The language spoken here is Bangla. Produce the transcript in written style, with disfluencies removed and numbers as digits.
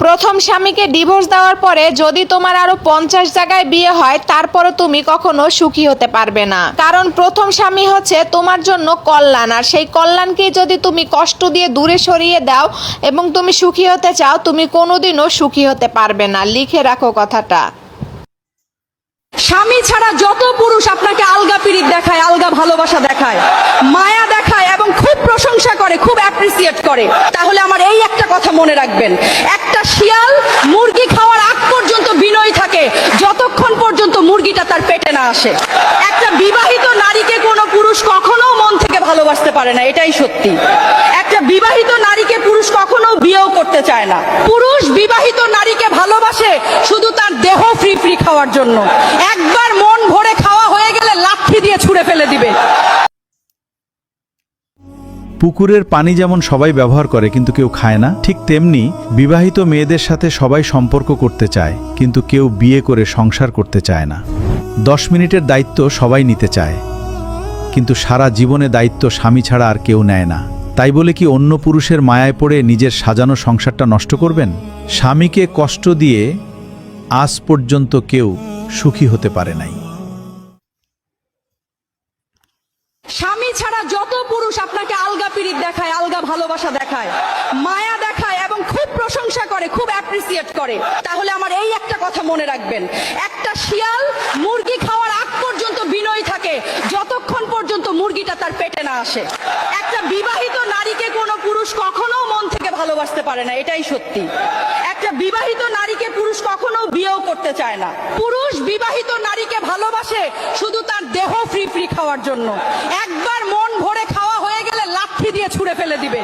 প্রথম স্বামীকে ডিভোর্স দেওয়ার পরে যদি তোমার আরো 50 জায়গায় বিয়ে হয় তারপরে তুমি কখনো সুখী হতে পারবে না। কারণ প্রথম স্বামী হচ্ছে তোমার জন্য কল্যাণ, আর সেই কল্যাণকে যদি তুমি কষ্ট দিয়ে দূরে সরিয়ে দাও এবং তুমি সুখী হতে চাও, তুমি কোনোদিনও সুখী হতে পারবে না। লিখে রাখো কথাটা। স্বামী ছাড়া যত পুরুষ আপনাকে আলগা পিরিত দেখায়, আলগা ভালোবাসা দেখায়, মায়া দেখায় এবং খুব প্রশংসা করে, খুব অ্যাপ্রিসিয়েট করে, তাহলে আমার এই একটা কথা মনে রাখবেন, একটা শিয়াল মুরগি খাওয়ার আগ পর্যন্ত বিনয়ী থাকে যতক্ষণ পর্যন্ত মুরগিটা তার পেটে না আসে। একটা বিবাহিত নারীকে কোনো পুরুষ কখনো মন থেকে ভালোবাসতে পারে না, এটাই সত্যি। একটা বিবাহিত নারীকে পুরুষ কখনো বিয়েও করতে চায় না। পুরুষ বিবাহিত নারীকে ভালোবাসে শুধু তার দেহ ফ্রি ফ্রি খাওয়ার জন্য। একবার মন ভরে খাওয়া হয়ে গেলে লাঠি দিয়ে ছুঁড়ে ফেলে দিবে। পুকুরের পানি যেমন সবাই ব্যবহার করে কিন্তু কেউ খায় না, ঠিক তেমনি বিবাহিত মেয়েদের সাথে সবাই সম্পর্ক করতে চায় কিন্তু কেউ বিয়ে করে সংসার করতে চায় না। 10 মিনিটের দায়িত্ব সবাই নিতে চায় কিন্তু সারা জীবনে দায়িত্ব স্বামী ছাড়া আর কেউ নেয় না। তাই বলে কি অন্য পুরুষের মায়ায় পড়ে নিজের সাজানো সংসারটা নষ্ট করবেন? স্বামীকে কষ্ট দিয়ে আজ পর্যন্ত কেউ সুখী হতে পারে নাই। স্বামী ছাড়া যত পুরুষ আপনাকে আলগা পিরিত দেখায়, আলগা ভালোবাসা দেখায়, মায়া দেখায় এবং খুব প্রশংসা করে, খুব অ্যাপ্রিসিয়েট করে, তাহলে আমার এই একটা কথা মনে রাখবেন, একটা শিয়াল মুরগি খাওয়ার আগ পর্যন্ত বিনয়ী থাকে যতক্ষণ পর্যন্ত মুরগিটা তার পেটে না আসে। একটা বিবাহিত নারীকে কোনো পুরুষ কখনো মন থেকে ভালোবাসতে পারে না, এটাই সত্যি। একটা বিবাহিত নারীকে পুরুষ কখনো বিয়েও করতে চায় না। পুরুষ বিবাহিত নারীকে ভালোবাসে শুধু তার দেহ ফ্রি ফ্রি খাওয়ার জন্য। একবার মন ভরে খাওয়া হয়ে গেলে লাঠি দিয়ে ছুঁড়ে ফেলে দিবে।